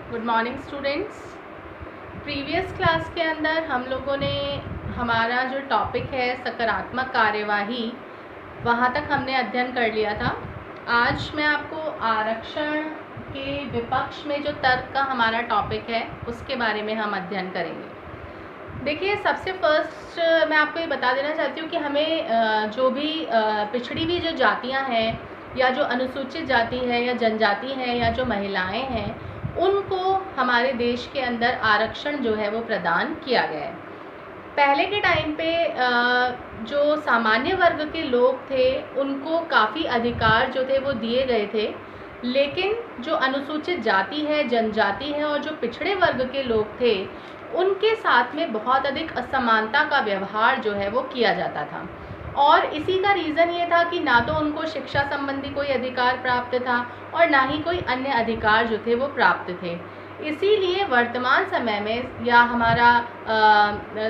Good morning students. Previous class के अंदर हम लोगों ने हमारा जो टॉपिक है सकारात्मक कार्यवाही, वहाँ तक हमने अध्ययन कर लिया था। आज मैं आपको आरक्षण के विपक्ष में जो तर्क का हमारा टॉपिक है उसके बारे में हम अध्ययन करेंगे। देखिए, सबसे फर्स्ट मैं आपको ये बता देना चाहती हूँ कि हमें जो भी पिछड़ी हुई जो जातियाँ हैं या जो अनुसूचित जाति है या जनजाति है या जो महिलाएं हैं, उनको हमारे देश के अंदर आरक्षण जो है वो प्रदान किया गया है। पहले के टाइम पे जो सामान्य वर्ग के लोग थे उनको काफ़ी अधिकार जो थे वो दिए गए थे, लेकिन जो अनुसूचित जाति है, जनजाति है और जो पिछड़े वर्ग के लोग थे उनके साथ में बहुत अधिक असमानता का व्यवहार जो है वो किया जाता था। और इसी का रीज़न ये था कि ना तो उनको शिक्षा संबंधी कोई अधिकार प्राप्त था और ना ही कोई अन्य अधिकार जो थे वो प्राप्त थे। इसीलिए वर्तमान समय में या हमारा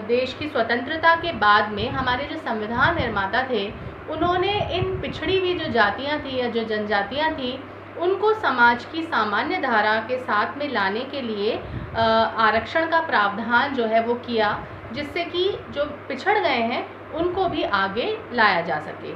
देश की स्वतंत्रता के बाद में हमारे जो संविधान निर्माता थे उन्होंने इन पिछड़ी हुई जो जातियाँ थी या जो जनजातियाँ थी उनको समाज की सामान्य धारा के साथ में लाने के लिए आरक्षण का प्रावधान जो है वो किया, जिससे कि जो पिछड़ गए हैं उनको भी आगे लाया जा सके।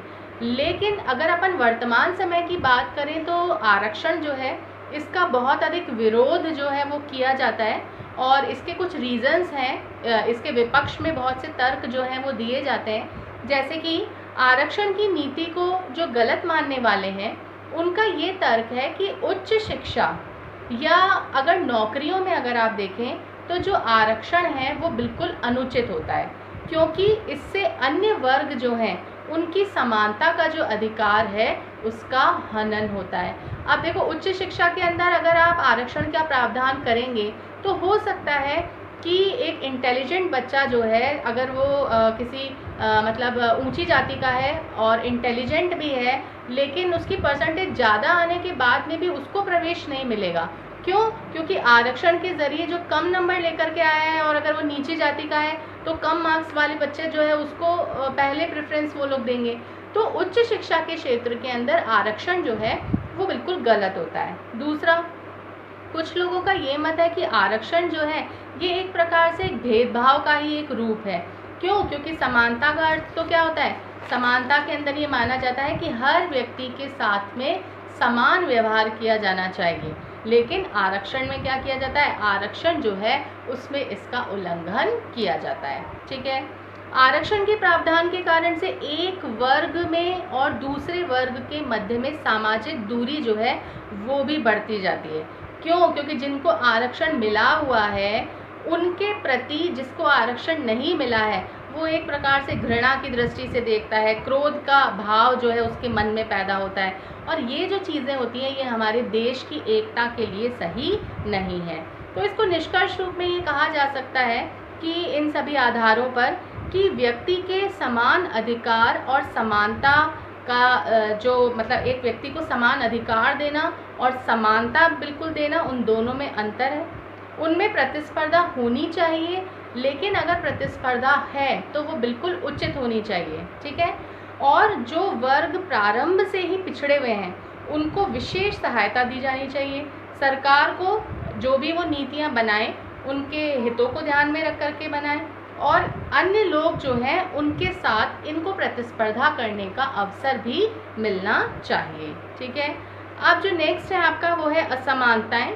लेकिन अगर अपन वर्तमान समय की बात करें तो आरक्षण जो है इसका बहुत अधिक विरोध जो है वो किया जाता है और इसके कुछ रीज़न्स हैं। इसके विपक्ष में बहुत से तर्क जो हैं वो दिए जाते हैं, जैसे कि आरक्षण की नीति को जो गलत मानने वाले हैं उनका ये तर्क है कि उच्च शिक्षा या अगर नौकरियों में अगर आप देखें तो जो आरक्षण है वो बिल्कुल अनुचित होता है, क्योंकि इससे अन्य वर्ग जो हैं उनकी समानता का जो अधिकार है उसका हनन होता है। अब देखो, उच्च शिक्षा के अंदर अगर आप आरक्षण का प्रावधान करेंगे तो हो सकता है कि एक इंटेलिजेंट बच्चा जो है, अगर वो किसी मतलब ऊंची जाति का है और इंटेलिजेंट भी है, लेकिन उसकी परसेंटेज ज़्यादा आने के बाद में भी उसको प्रवेश नहीं मिलेगा। क्यों? क्योंकि आरक्षण के ज़रिए जो कम नंबर लेकर के आया है और अगर वो नीची जाति का है तो कम मार्क्स वाले बच्चे जो है उसको पहले प्रेफरेंस वो लोग देंगे। तो उच्च शिक्षा के क्षेत्र के अंदर आरक्षण जो है वो बिल्कुल गलत होता है। दूसरा, कुछ लोगों का ये मत है कि आरक्षण जो है ये एक प्रकार से भेदभाव का ही एक रूप है। क्यों? क्योंकि समानता का अर्थ तो क्या होता है? समानता के अंदर ये माना जाता है कि हर व्यक्ति के साथ में समान व्यवहार किया जाना चाहिए, लेकिन आरक्षण में क्या किया जाता है? आरक्षण जो है उसमें इसका उल्लंघन किया जाता है। ठीक है। आरक्षण के प्रावधान के कारण से एक वर्ग में और दूसरे वर्ग के मध्य में सामाजिक दूरी जो है वो भी बढ़ती जाती है। क्यों? क्योंकि जिनको आरक्षण मिला हुआ है उनके प्रति जिसको आरक्षण नहीं मिला है वो एक प्रकार से घृणा की दृष्टि से देखता है, क्रोध का भाव जो है उसके मन में पैदा होता है, और ये जो चीज़ें होती हैं ये हमारे देश की एकता के लिए सही नहीं है। तो इसको निष्कर्ष रूप में ये कहा जा सकता है कि इन सभी आधारों पर कि व्यक्ति के समान अधिकार और समानता का जो मतलब एक व्यक्ति को समान अधिकार देना और समानता बिल्कुल देना, उन दोनों में अंतर है। उनमें प्रतिस्पर्धा होनी चाहिए, लेकिन अगर प्रतिस्पर्धा है तो वो बिल्कुल उचित होनी चाहिए। ठीक है। और जो वर्ग प्रारंभ से ही पिछड़े हुए हैं उनको विशेष सहायता दी जानी चाहिए। सरकार को जो भी वो नीतियां बनाए उनके हितों को ध्यान में रख करके बनाए, और अन्य लोग जो हैं उनके साथ इनको प्रतिस्पर्धा करने का अवसर भी मिलना चाहिए। ठीक है। अब जो नेक्स्ट है आपका वो है असमानताएं।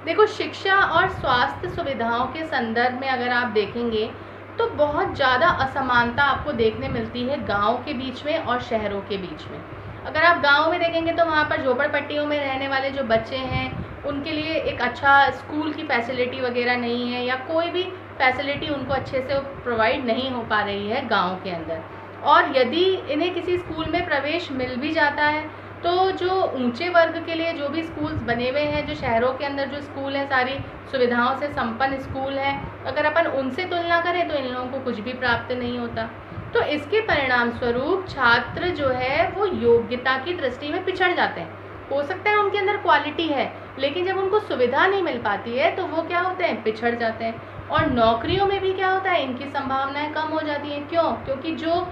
देखो, शिक्षा और स्वास्थ्य सुविधाओं के संदर्भ में अगर आप देखेंगे तो बहुत ज़्यादा असमानता आपको देखने मिलती है गांव के बीच में और शहरों के बीच में। अगर आप गांव में देखेंगे तो वहाँ पर झोपड़पट्टियों में रहने वाले जो बच्चे हैं उनके लिए एक अच्छा स्कूल की फैसिलिटी वगैरह नहीं है, या कोई भी फैसिलिटी उनको अच्छे से प्रोवाइड नहीं हो पा रही है गांव के अंदर। और यदि इन्हें किसी स्कूल में प्रवेश मिल भी जाता है तो जो ऊंचे वर्ग के लिए जो भी स्कूल्स बने हुए हैं, जो शहरों के अंदर जो स्कूल हैं सारी सुविधाओं से संपन्न स्कूल हैं, अगर अपन उनसे तुलना करें तो इन लोगों को कुछ भी प्राप्त नहीं होता। तो इसके परिणाम स्वरूप छात्र जो है वो योग्यता की दृष्टि में पिछड़ जाते हैं। हो सकता है उनके अंदर क्वालिटी है, लेकिन जब उनको सुविधा नहीं मिल पाती है तो वो क्या होते हैं? पिछड़ जाते हैं। और नौकरियों में भी क्या होता है? इनकी संभावनाएं कम हो जाती हैं। क्यों? क्योंकि जो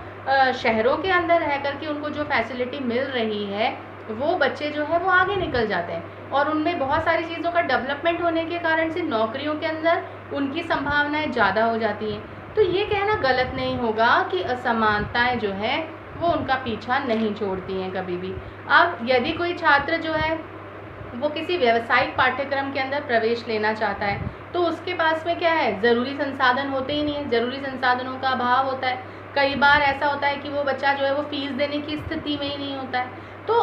शहरों के अंदर रह करके उनको जो फैसिलिटी मिल रही है वो बच्चे जो है वो आगे निकल जाते हैं और उनमें बहुत सारी चीज़ों का डेवलपमेंट होने के कारण से नौकरियों के अंदर उनकी संभावनाएं ज़्यादा हो जाती हैं। तो ये कहना गलत नहीं होगा कि असमानताएं जो है वो उनका पीछा नहीं छोड़ती हैं कभी भी। अब यदि कोई छात्र जो है वो किसी व्यावसायिक पाठ्यक्रम के अंदर प्रवेश लेना चाहता है तो उसके पास में क्या है, ज़रूरी संसाधन होते ही नहीं है, ज़रूरी संसाधनों का अभाव होता है। कई बार ऐसा होता है कि वो बच्चा जो है वो फीस देने की स्थिति में ही नहीं होता है। तो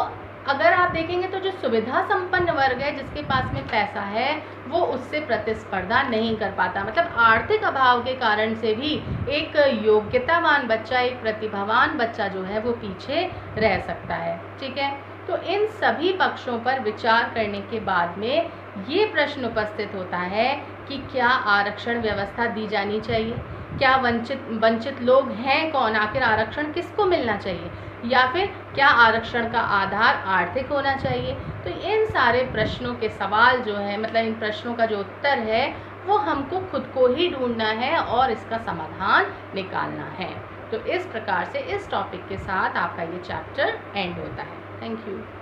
अगर आप देखेंगे तो जो सुविधा संपन्न वर्ग है, जिसके पास में पैसा है, वो उससे प्रतिस्पर्धा नहीं कर पाता। मतलब आर्थिक अभाव के कारण से भी एक योग्यतावान बच्चा, एक प्रतिभावान बच्चा जो है वो पीछे रह सकता है। ठीक है, तो इन सभी पक्षों पर विचार करने के बाद में ये प्रश्न उपस्थित होता है कि क्या आरक्षण व्यवस्था दी जानी चाहिए, क्या वंचित लोग हैं कौन, आखिर आरक्षण किसको मिलना चाहिए, या फिर क्या आरक्षण का आधार आर्थिक होना चाहिए। तो इन सारे प्रश्नों के सवाल जो है, मतलब इन प्रश्नों का जो उत्तर है वो हमको खुद को ही ढूंढना है और इसका समाधान निकालना है। तो इस प्रकार से इस टॉपिक के साथ आपका ये चैप्टर एंड होता है। Thank you.